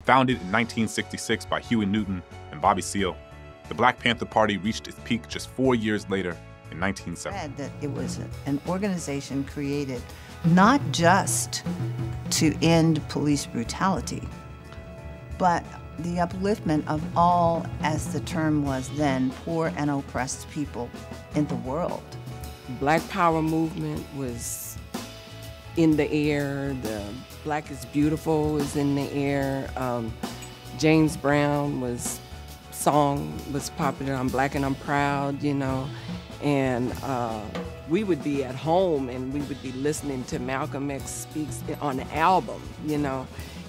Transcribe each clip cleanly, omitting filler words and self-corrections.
Founded in 1966 by Huey Newton and Bobby Seale, the Black Panther Party reached its peak just 4 years later in 1970. That it was an organization created not just to end police brutality, but the upliftment of all, as the term was then, poor and oppressed people in the world. Black Power movement was in the air. The Black is Beautiful was in the air. James Brown song was popular. I'm Black and I'm Proud, you know. And we would be at home and we would be listening to Malcolm X Speaks on the album, you know,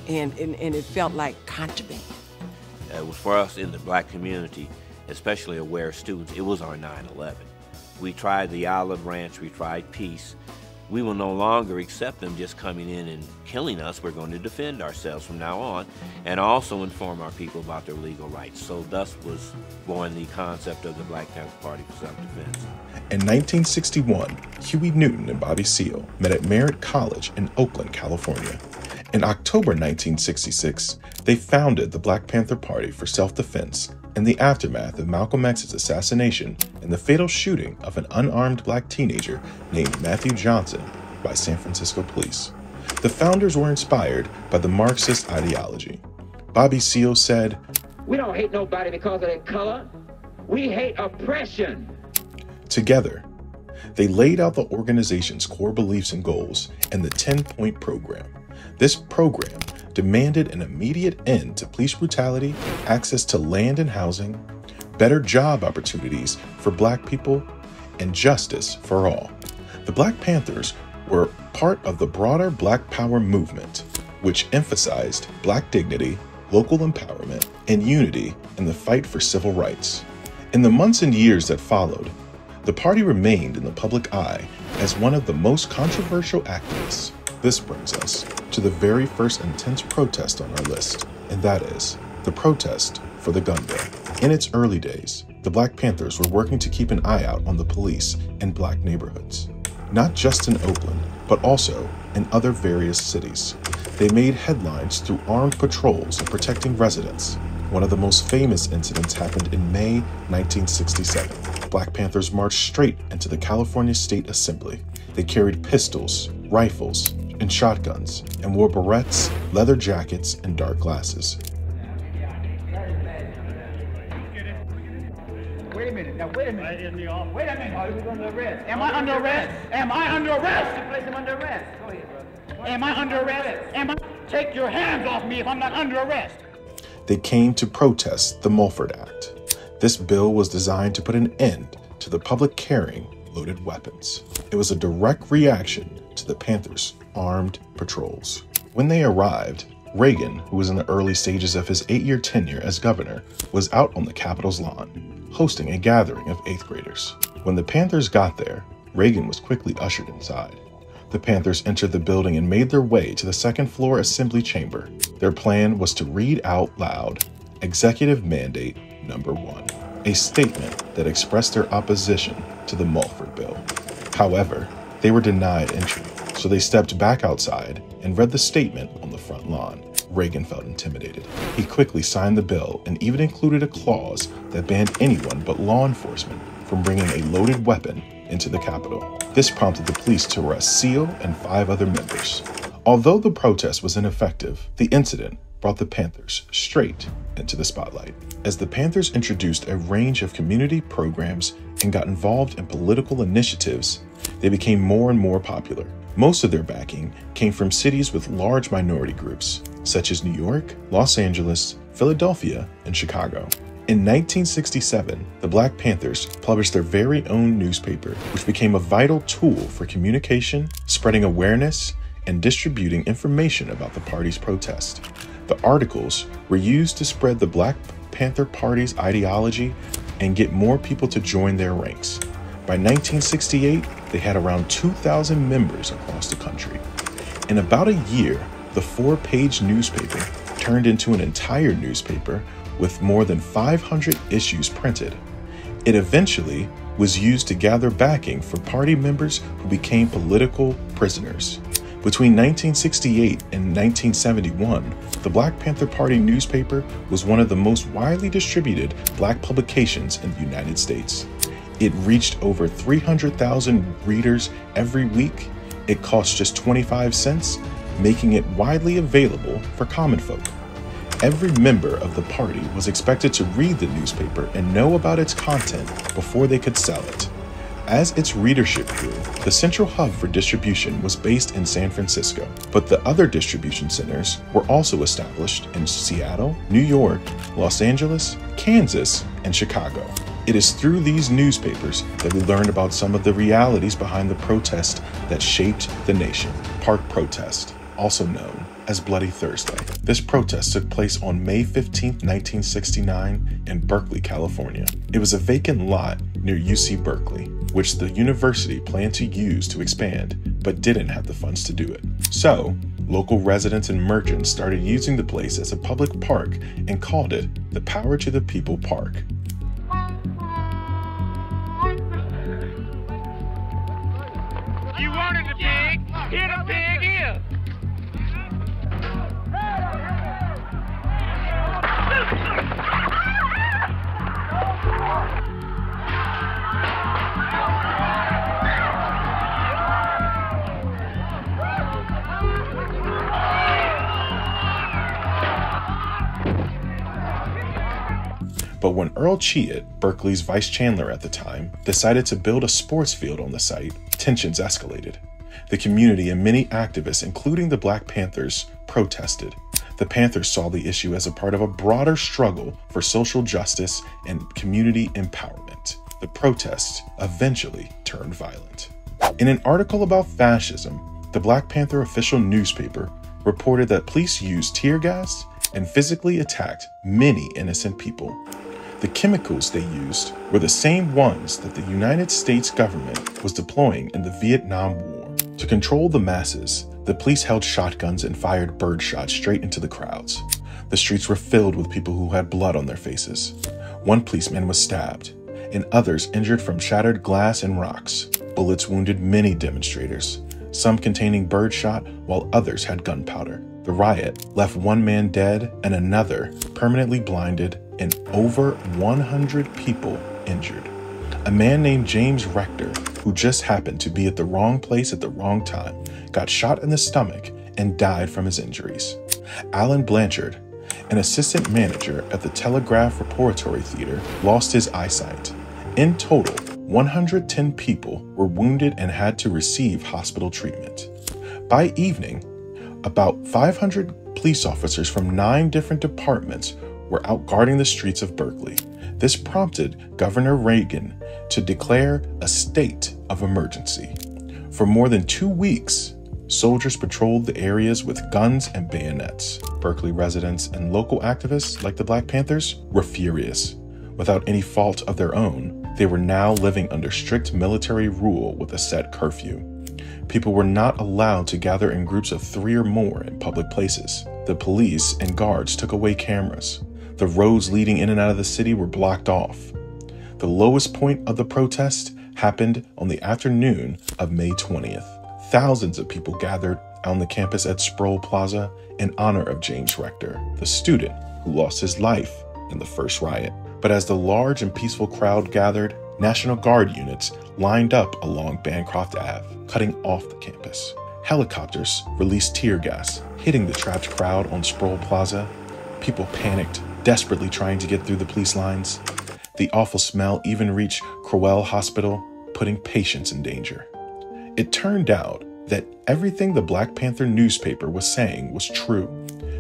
and it felt like contraband. It was for us in the Black community, especially aware students, it was our 9/11. We tried the olive branch, we tried peace. We will no longer accept them just coming in and killing us. We're going to defend ourselves from now on and also inform our people about their legal rights. So thus was born the concept of the Black Panther Party for Self-Defense. In 1961, Huey Newton and Bobby Seale met at Merritt College in Oakland, California. In October 1966, they founded the Black Panther Party for Self-Defense in the aftermath of Malcolm X's assassination and the fatal shooting of an unarmed black teenager named Matthew Johnson by San Francisco police. The founders were inspired by the Marxist ideology. Bobby Seale said, "We don't hate nobody because of their color. We hate oppression." Together, they laid out the organization's core beliefs and goals in the 10-point program. This program demanded an immediate end to police brutality, access to land and housing, better job opportunities for Black people, and justice for all. The Black Panthers were part of the broader Black Power movement, which emphasized Black dignity, local empowerment, and unity in the fight for civil rights. In the months and years that followed, the party remained in the public eye as one of the most controversial activists. This brings us to the very first intense protest on our list, and that is the protest for the gun bill. In its early days, the Black Panthers were working to keep an eye out on the police in Black neighborhoods, not just in Oakland, but also in other various cities. They made headlines through armed patrols and protecting residents. One of the most famous incidents happened in May 1967. Black Panthers marched straight into the California State Assembly. They carried pistols, rifles, and shotguns, and wore berets, leather jackets, and dark glasses. Wait a minute. Wait a minute. Are we under arrest? Am I under arrest? Am I under arrest? Place him under arrest. Go ahead, brother. Am I under arrest? Take your hands off me if I'm not under arrest. They came to protest the Mulford Act. This bill was designed to put an end to the public carrying loaded weapons. It was a direct reaction to the Panthers' armed patrols. When they arrived, Reagan, who was in the early stages of his 8-year tenure as governor, was out on the Capitol's lawn, hosting a gathering of 8th graders. When the Panthers got there, Reagan was quickly ushered inside. The Panthers entered the building and made their way to the second-floor assembly chamber. Their plan was to read out loud Executive Mandate Number 1, a statement that expressed their opposition to the Mulford bill. However, they were denied entry, so they stepped back outside and read the statement on the front lawn. Reagan felt intimidated. He quickly signed the bill and even included a clause that banned anyone but law enforcement from bringing a loaded weapon into the Capitol. This prompted the police to arrest Seale and 5 other members. Although the protest was ineffective, the incident brought the Panthers straight into the spotlight. As the Panthers introduced a range of community programs and got involved in political initiatives, they became more and more popular. Most of their backing came from cities with large minority groups, such as New York, Los Angeles, Philadelphia, and Chicago. In 1967, the Black Panthers published their very own newspaper, which became a vital tool for communication, spreading awareness, and distributing information about the party's protest. The articles were used to spread the Black Panther Party's ideology and get more people to join their ranks. By 1968, they had around 2,000 members across the country. In about a year, the 4-page newspaper turned into an entire newspaper with more than 500 issues printed. It eventually was used to gather backing for party members who became political prisoners. Between 1968 and 1971, the Black Panther Party newspaper was one of the most widely distributed black publications in the United States. It reached over 300,000 readers every week. It cost just 25 cents, making it widely available for common folk. Every member of the party was expected to read the newspaper and know about its content before they could sell it. As its readership grew, the central hub for distribution was based in San Francisco, but the other distribution centers were also established in Seattle, New York, Los Angeles, Kansas, and Chicago. It is through these newspapers that we learned about some of the realities behind the protest that shaped the nation. Park Protest, also known as Bloody Thursday. This protest took place on May 15, 1969 in Berkeley, California. It was a vacant lot near UC Berkeley, which the university planned to use to expand, but didn't have the funds to do it. So, local residents and merchants started using the place as a public park and called it the Power to the People Park. You wanted the pig? Here the pig is. But when Earl Cheatt, Berkeley's vice chancellor at the time, decided to build a sports field on the site, tensions escalated. The community and many activists, including the Black Panthers, protested. The Panthers saw the issue as a part of a broader struggle for social justice and community empowerment. The protests eventually turned violent. In an article about fascism, the Black Panther official newspaper reported that police used tear gas and physically attacked many innocent people. The chemicals they used were the same ones that the United States government was deploying in the Vietnam War. To control the masses, the police held shotguns and fired birdshot straight into the crowds. The streets were filled with people who had blood on their faces. One policeman was stabbed, and others injured from shattered glass and rocks. Bullets wounded many demonstrators, some containing birdshot while others had gunpowder. The riot left one man dead and another permanently blinded and over 100 people injured. A man named James Rector, who just happened to be at the wrong place at the wrong time, got shot in the stomach and died from his injuries. Alan Blanchard, an assistant manager at the Telegraph Repertory Theater, lost his eyesight. In total, 110 people were wounded and had to receive hospital treatment. By evening, about 500 police officers from 9 different departments were out guarding the streets of Berkeley. This prompted Governor Reagan to declare a state of emergency. For more than 2 weeks, soldiers patrolled the areas with guns and bayonets. Berkeley residents and local activists like the Black Panthers were furious. Without any fault of their own, they were now living under strict military rule with a set curfew. People were not allowed to gather in groups of 3 or more in public places. The police and guards took away cameras. The roads leading in and out of the city were blocked off. The lowest point of the protest happened on the afternoon of May 20th. Thousands of people gathered on the campus at Sproul Plaza in honor of James Rector, the student who lost his life in the first riot. But as the large and peaceful crowd gathered, National Guard units lined up along Bancroft Ave, cutting off the campus. Helicopters released tear gas, hitting the trapped crowd on Sproul Plaza. People panicked, desperately trying to get through the police lines. The awful smell even reached Crowell Hospital, putting patients in danger. It turned out that everything the Black Panther newspaper was saying was true.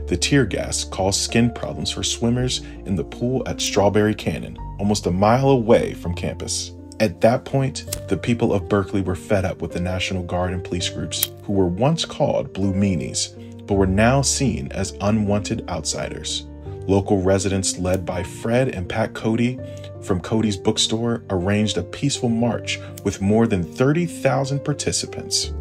The tear gas caused skin problems for swimmers in the pool at Strawberry Canyon, almost a mile away from campus. At that point, the people of Berkeley were fed up with the National Guard and police groups, who were once called Blue Meanies, but were now seen as unwanted outsiders. Local residents led by Fred and Pat Cody from Cody's bookstore arranged a peaceful march with more than 30,000 participants.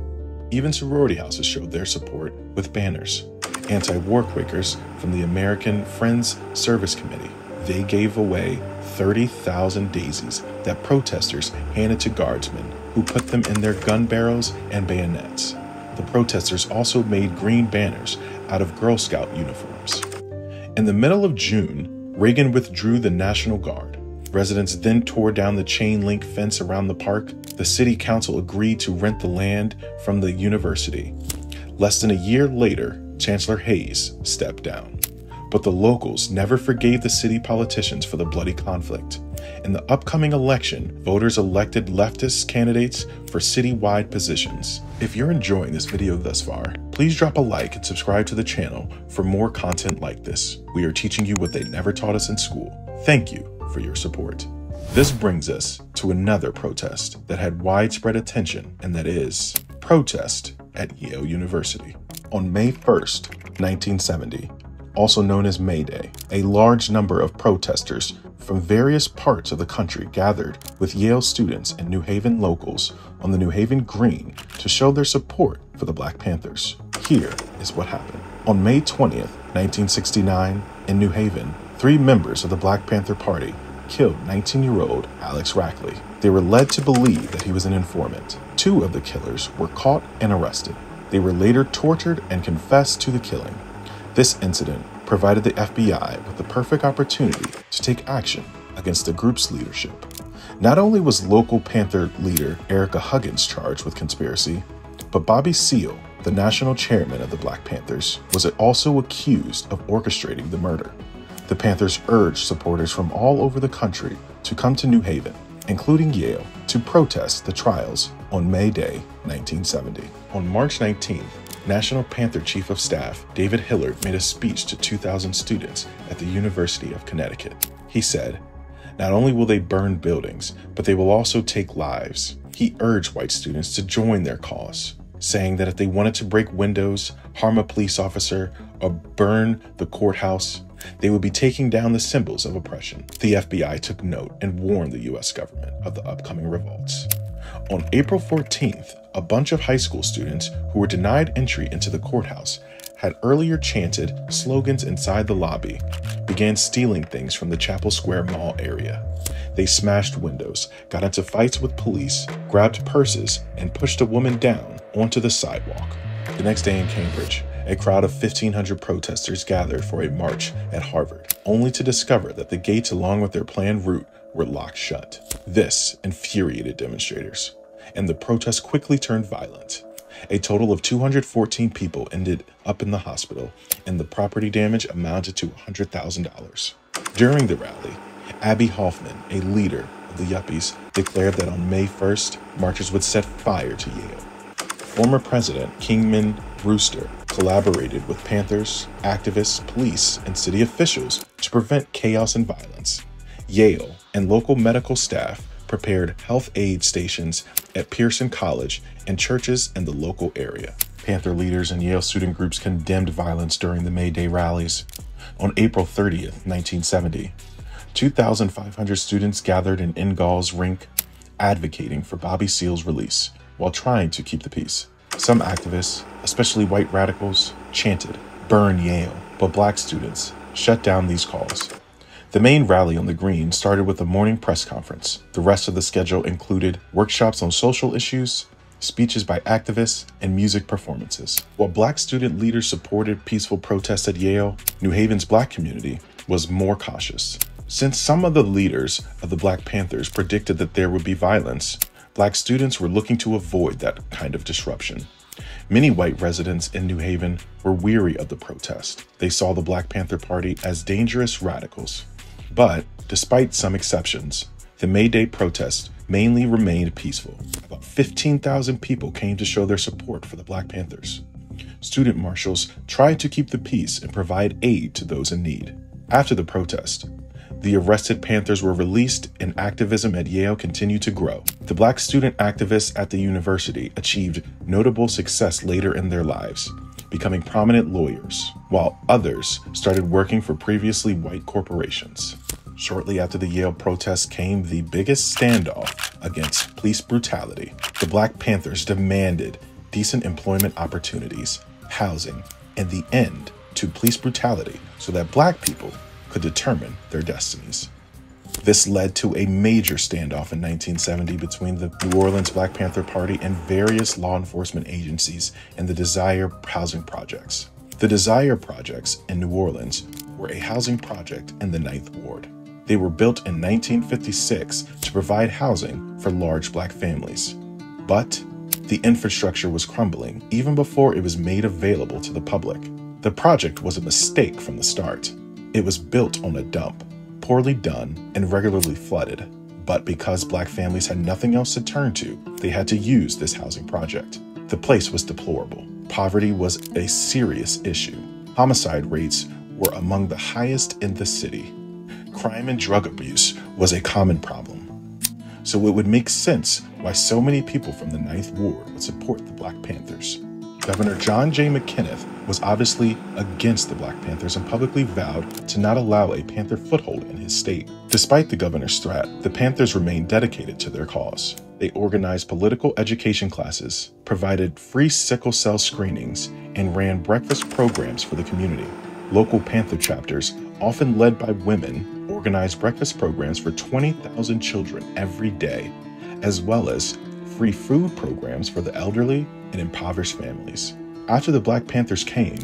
Even sorority houses showed their support with banners. Anti-war Quakers from the American Friends Service Committee, they gave away 30,000 daisies that protesters handed to guardsmen who put them in their gun barrels and bayonets. the protesters also made green banners out of Girl Scout uniforms. In the middle of June, Reagan withdrew the National Guard. Residents then tore down the chain-link fence around the park. The city council agreed to rent the land from the university. Less than a year later, Chancellor Hayes stepped down. But the locals never forgave the city politicians for the bloody conflict. In the upcoming election, voters elected leftist candidates for citywide positions. If you're enjoying this video thus far, please drop a like and subscribe to the channel for more content like this. We are teaching you what they never taught us in school. Thank you for your support. This brings us to another protest that had widespread attention, and that is protest at Yale University. On May 1st, 1970, also known as May Day, a large number of protesters from various parts of the country gathered with Yale students and New Haven locals on the New Haven Green to show their support for the Black Panthers. Here is what happened. On May 20th, 1969, in New Haven, 3 members of the Black Panther Party killed 19-year-old Alex Rackley. They were led to believe that he was an informant. 2 of the killers were caught and arrested. They were later tortured and confessed to the killing. This incident provided the FBI with the perfect opportunity to take action against the group's leadership. Not only was local Panther leader Erica Huggins charged with conspiracy, but Bobby Seale, the national chairman of the Black Panthers, was also accused of orchestrating the murder. The Panthers urged supporters from all over the country to come to New Haven, including Yale, to protest the trials on May Day, 1970. On March 19th, National Panther Chief of Staff David Hillard made a speech to 2,000 students at the University of Connecticut. He said, "Not only will they burn buildings, but they will also take lives." He urged white students to join their cause, saying that if they wanted to break windows, harm a police officer, or burn the courthouse, they would be taking down the symbols of oppression. The FBI took note and warned the U.S. government of the upcoming revolts. On April 14th, a bunch of high school students who were denied entry into the courthouse had earlier chanted slogans inside the lobby, began stealing things from the Chapel Square Mall area. They smashed windows, got into fights with police, grabbed purses, and pushed a woman down onto the sidewalk. The next day in Cambridge, a crowd of 1,500 protesters gathered for a march at Harvard, only to discover that the gates along with their planned route were locked shut. This infuriated demonstrators, and the protest quickly turned violent. A total of 214 people ended up in the hospital, and the property damage amounted to $100,000. During the rally, Abby Hoffman, a leader of the Yuppies, declared that on May 1st, marchers would set fire to Yale. Former President Kingman Brewster collaborated with Panthers, activists, police, and city officials to prevent chaos and violence. Yale and local medical staff prepared health aid stations at Pearson College and churches in the local area. Panther leaders and Yale student groups condemned violence during the May Day rallies. On April 30th, 1970, 2,500 students gathered in Ingall's rink, advocating for Bobby Seale's release while trying to keep the peace. Some activists, especially white radicals, chanted, "Burn Yale," but black students shut down these calls. The main rally on the Green started with a morning press conference. The rest of the schedule included workshops on social issues, speeches by activists, and music performances. While black student leaders supported peaceful protests at Yale, New Haven's black community was more cautious. Since some of the leaders of the Black Panthers predicted that there would be violence, black students were looking to avoid that kind of disruption. Many white residents in New Haven were weary of the protest. They saw the Black Panther Party as dangerous radicals. But, despite some exceptions, the May Day protest mainly remained peaceful. About 15,000 people came to show their support for the Black Panthers. Student marshals tried to keep the peace and provide aid to those in need. After the protest, the arrested Panthers were released and activism at Yale continued to grow. The black student activists at the university achieved notable success later in their lives, becoming prominent lawyers, while others started working for previously white corporations. Shortly after the Yale protests came the biggest standoff against police brutality. The Black Panthers demanded decent employment opportunities, housing, and the end to police brutality so that black people could determine their destinies. This led to a major standoff in 1970 between the New Orleans Black Panther Party and various law enforcement agencies in the Desire housing projects. The Desire projects in New Orleans were a housing project in the 9th Ward. They were built in 1956 to provide housing for large Black families. But the infrastructure was crumbling even before it was made available to the public. The project was a mistake from the start. It was built on a dump, poorly done, and regularly flooded. But because Black families had nothing else to turn to, they had to use this housing project. The place was deplorable. Poverty was a serious issue. Homicide rates were among the highest in the city. Crime and drug abuse was a common problem. So it would make sense why so many people from the 9th Ward would support the Black Panthers. Governor John J. McKenneth was obviously against the Black Panthers and publicly vowed to not allow a Panther foothold in his state. Despite the governor's threat, the Panthers remained dedicated to their cause. They organized political education classes, provided free sickle cell screenings, and ran breakfast programs for the community. Local Panther chapters, often led by women, organized breakfast programs for 20,000 children every day, as well as free food programs for the elderly and impoverished families. After the Black Panthers came,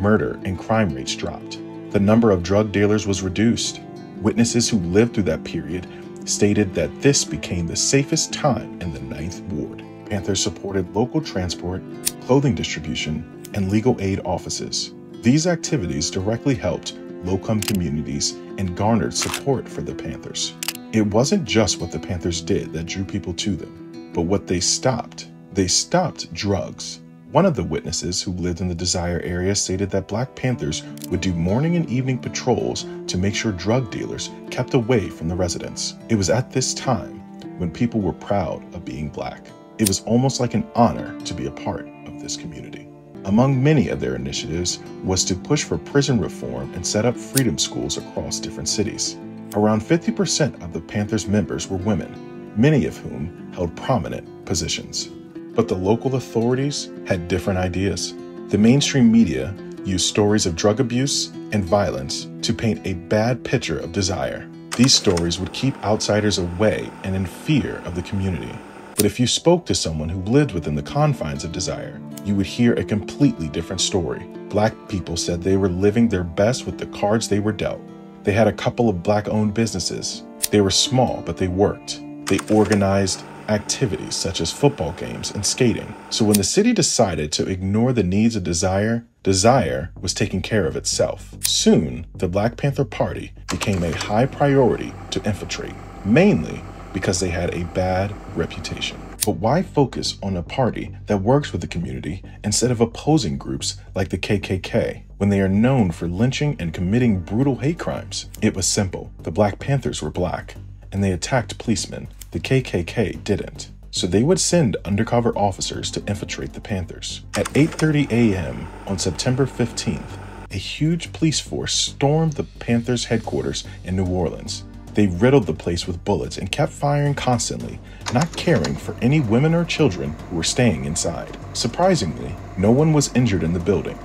murder and crime rates dropped. The number of drug dealers was reduced. Witnesses who lived through that period stated that this became the safest time in the 9th Ward. Panthers supported local transport, clothing distribution, and legal aid offices. These activities directly helped low-income communities and garnered support for the Panthers. It wasn't just what the Panthers did that drew people to them, but what they stopped. They stopped drugs. One of the witnesses who lived in the Desire area stated that Black Panthers would do morning and evening patrols to make sure drug dealers kept away from the residents. It was at this time when people were proud of being Black. It was almost like an honor to be a part of this community. Among many of their initiatives was to push for prison reform and set up freedom schools across different cities. Around 50% of the Panthers members were women, many of whom held prominent positions. But the local authorities had different ideas. The mainstream media used stories of drug abuse and violence to paint a bad picture of Desire. These stories would keep outsiders away and in fear of the community. But if you spoke to someone who lived within the confines of Desire, you would hear a completely different story. Black people said they were living their best with the cards they were dealt. They had a couple of Black-owned businesses. They were small, but they worked. They organized activities such as football games and skating. So when the city decided to ignore the needs of Desire, Desire was taking care of itself. Soon, the Black Panther Party became a high priority to infiltrate, mainly because they had a bad reputation. But why focus on a party that works with the community instead of opposing groups like the KKK when they are known for lynching and committing brutal hate crimes? It was simple. The Black Panthers were Black, and they attacked policemen. The KKK didn't. So they would send undercover officers to infiltrate the Panthers. At 8:30 a.m. on September 15th, a huge police force stormed the Panthers' headquarters in New Orleans. They riddled the place with bullets and kept firing constantly, not caring for any women or children who were staying inside. Surprisingly, no one was injured in the building,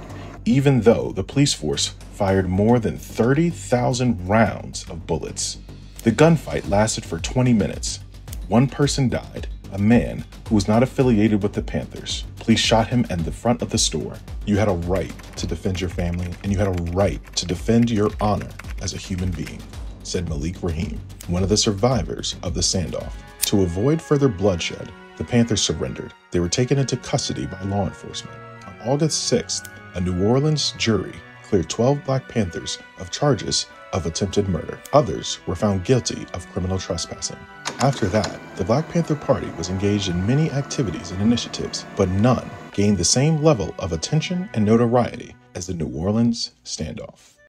even though the police force fired more than 30,000 rounds of bullets. The gunfight lasted for 20 minutes. One person died, a man who was not affiliated with the Panthers. Police shot him in the front of the store. You had a right to defend your family, and you had a right to defend your honor as a human being, said Malik Rahim, one of the survivors of the standoff. To avoid further bloodshed, the Panthers surrendered. They were taken into custody by law enforcement. On August 6th, a New Orleans jury cleared 12 Black Panthers of charges of attempted murder. Others were found guilty of criminal trespassing. After that, the Black Panther Party was engaged in many activities and initiatives, but none gained the same level of attention and notoriety as the New Orleans standoff.